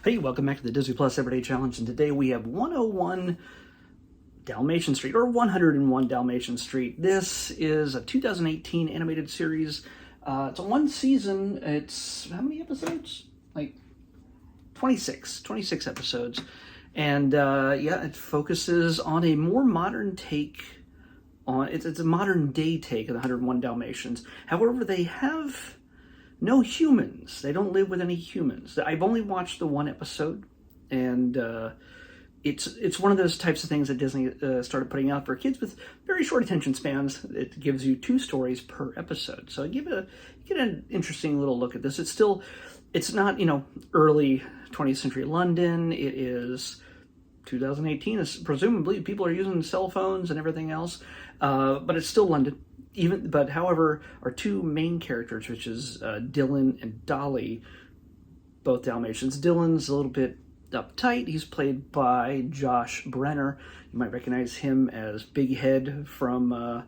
Hey, welcome back to the Disney Plus Everyday Challenge, and today we have 101 Dalmatian Street, or 101 Dalmatian Street. This is a 2018 animated series. It's a one season. It's, how many episodes? Like 26 episodes. And yeah, it focuses on a more modern take on, it's a modern day take of the 101 Dalmatians. However, they have no humans. They don't live with any humans. I've only watched the one episode, and it's one of those types of things that Disney started putting out for kids with very short attention spans. It gives you 2 stories per episode, so you get an interesting little look at this. It's not early 20th century London. It is 2018. Presumably people are using cell phones and everything else, but it's still London. However, our 2 main characters, which is Dylan and Dolly, both Dalmatians. Dylan's a little bit uptight. He's played by Josh Brenner. You might recognize him as Big Head from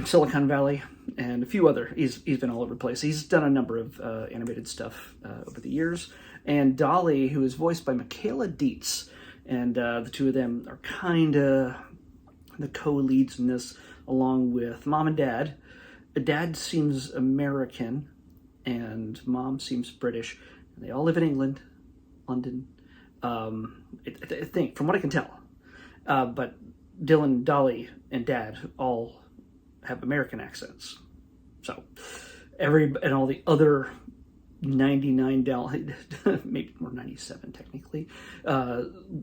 Silicon Valley and a few other. He's been all over the place. He's done a number of animated stuff over the years. And Dolly, who is voiced by Michaela Dietz, and the 2 of them are kind of the co-leads in this, along with Mom and Dad. Dad seems American, and Mom seems British. They all live in England, London, I think, from what I can tell. But Dylan, Dolly, and Dad all have American accents. So, and all the other 99 maybe more 97 technically,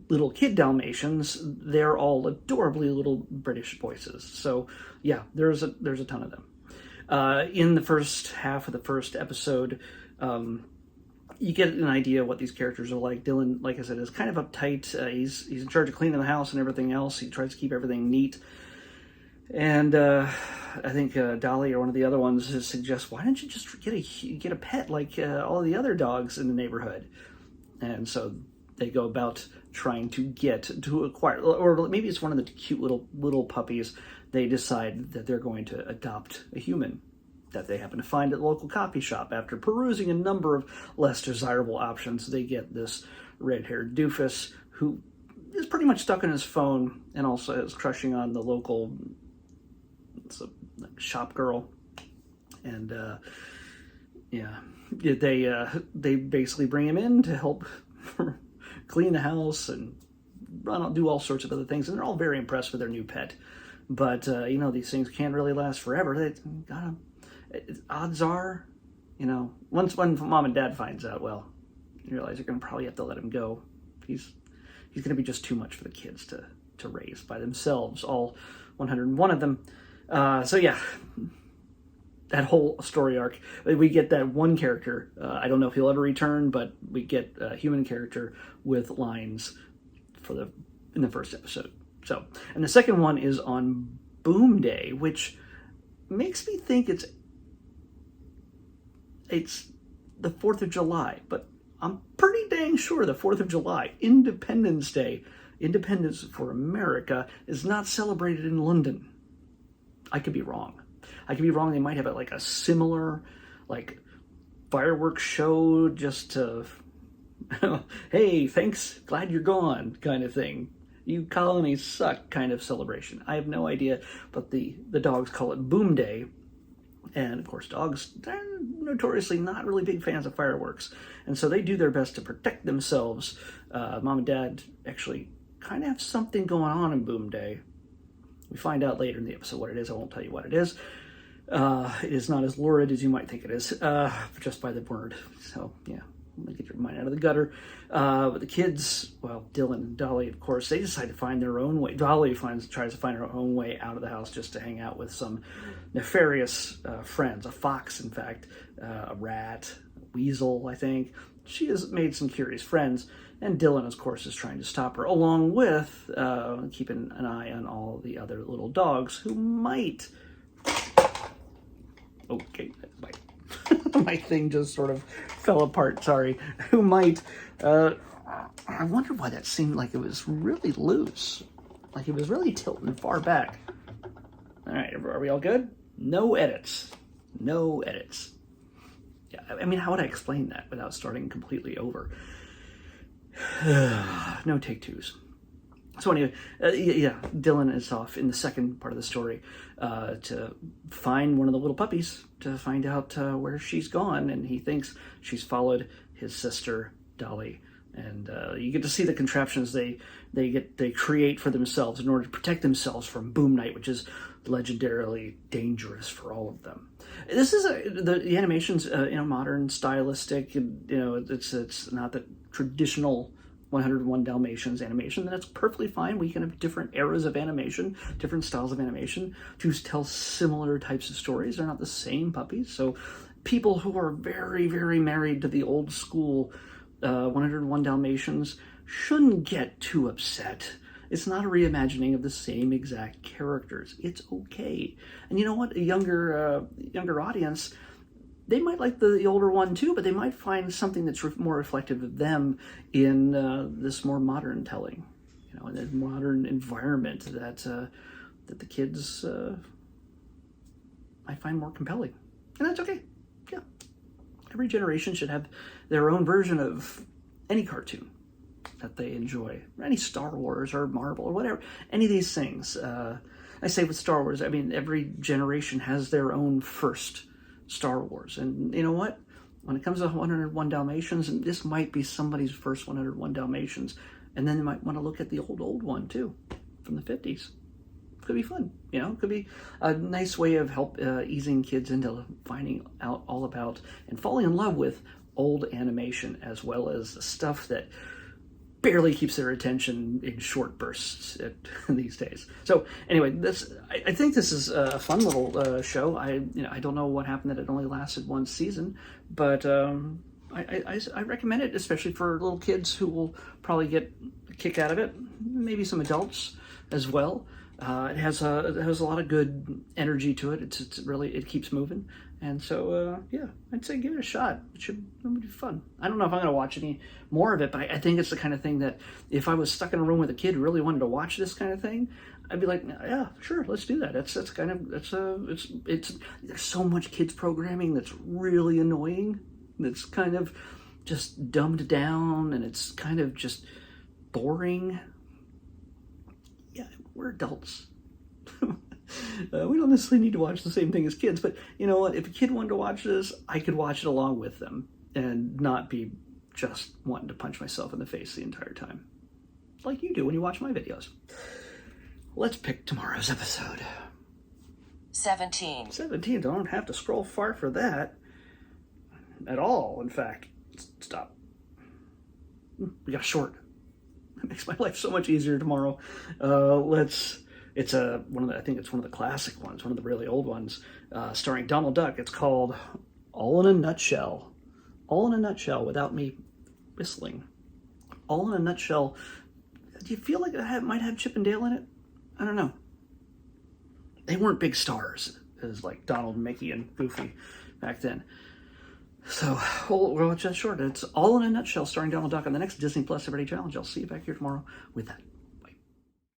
little kid Dalmatians, they're all adorably little British voices. So yeah, there's a ton of them. In the first half of the first episode, you get an idea of what these characters are like. Dylan, like I said, is kind of uptight. He's in charge of cleaning the house and everything else. He tries to keep everything neat. And I think Dolly or one of the other ones suggests, why don't you just get a pet like all the other dogs in the neighborhood? And so they go about trying to acquire, or maybe it's one of the cute little puppies. They decide that they're going to adopt a human that they happen to find at the local coffee shop. After perusing a number of less desirable options, they get this red-haired doofus who is pretty much stuck on his phone and also is crushing on the local shop girl. And yeah, they basically bring him in to help clean the house and do all sorts of other things, and they're all very impressed with their new pet. But these things can't really last forever. Odds are, once Mom and Dad finds out, well, you realize you're going to probably have to let him go. He's going to be just too much for the kids to raise by themselves, all 101 of them. So yeah, that whole story arc, we get that one character. I don't know if he'll ever return, but we get a human character with lines in the first episode. So, and the second one is on Boom Day, which makes me think it's the 4th of July, but I'm pretty dang sure the 4th of July, Independence Day, Independence for America, is not celebrated in London. I could be wrong. They might have a similar, fireworks show just to, hey, thanks, glad you're gone, kind of thing. You colonies suck kind of celebration. I have no idea, but the dogs call it Boom Day. And of course, dogs, they're notoriously not really big fans of fireworks. And so they do their best to protect themselves. Mom and Dad actually kind of have something going on in Boom Day. We find out later in the episode what it is. I won't tell you what it is. It is not as lurid as you might think it is, just by the word. So, yeah, get your mind out of the gutter. But the kids, well, Dylan and Dolly, of course, they decide to find their own way. Dolly tries to find her own way out of the house just to hang out with some nefarious friends. A fox, in fact, a rat, a weasel, I think. She has made some curious friends. And Dylan, of course, is trying to stop her, along with keeping an eye on all the other little dogs who might... Okay, my thing just sort of fell apart, sorry. Who might... I wonder why that seemed like it was really loose. Like it was really tilting far back. All right, are we all good? No edits. Yeah, I mean, how would I explain that without starting completely over? No take twos. So anyway, yeah, Dylan is off in the second part of the story to find one of the little puppies to find out where she's gone, and he thinks she's followed his sister Dolly. And you get to see the contraptions they create for themselves in order to protect themselves from Boom Night, which is legendarily dangerous for all of them. This is the animation's modern, stylistic. It's not the traditional 101 Dalmatians animation. That's perfectly fine. We can have different eras of animation, different styles of animation to tell similar types of stories. They're not the same puppies. So people who are very, very married to the old school 101 Dalmatians shouldn't get too upset. It's not a reimagining of the same exact characters. It's okay. And you know what? A younger audience, they might like the older one too, but they might find something that's more reflective of them in this more modern telling, in a modern environment that the kids might find more compelling. And that's okay. Yeah. Every generation should have their own version of any cartoon that they enjoy, or any Star Wars or Marvel or whatever, any of these things. I say with Star Wars, I mean, every generation has their own first Star Wars. And you know what? When it comes to 101 Dalmatians, and this might be somebody's first 101 Dalmatians, and then they might want to look at the old one too, from the 50s. Could be fun, could be a nice way of easing kids into finding out all about and falling in love with old animation, as well as the stuff that barely keeps their attention in short bursts these days. So anyway, I think this is a fun little show. I don't know what happened that it only lasted one season, but I recommend it, especially for little kids who will probably get a kick out of it. Maybe some adults as well. It has a lot of good energy to it. It's really, it keeps moving. And so, yeah, I'd say give it a shot. It would be fun. I don't know if I'm going to watch any more of it, but I think it's the kind of thing that if I was stuck in a room with a kid who really wanted to watch this kind of thing, I'd be like, yeah, sure, let's do that. There's so much kids programming that's really annoying. That's kind of just dumbed down, and it's kind of just boring. Yeah, we're adults. We don't necessarily need to watch the same thing as kids, but you know what? If a kid wanted to watch this, I could watch it along with them and not be just wanting to punch myself in the face the entire time, like you do when you watch my videos. Let's pick tomorrow's episode. 17. 17. Don't have to scroll far for that. At all, in fact. Stop. We got a short. That makes my life so much easier tomorrow. It's I think it's one of the classic ones, one of the really old ones, starring Donald Duck. It's called All in a Nutshell. All in a Nutshell, without me whistling. All in a Nutshell. Do you feel like it might have Chip and Dale in it? I don't know. They weren't big stars as like Donald, Mickey, and Goofy back then. So, we'll watch that short. It's All in a Nutshell, starring Donald Duck on the next Disney Plus Everyday Challenge. I'll see you back here tomorrow with that.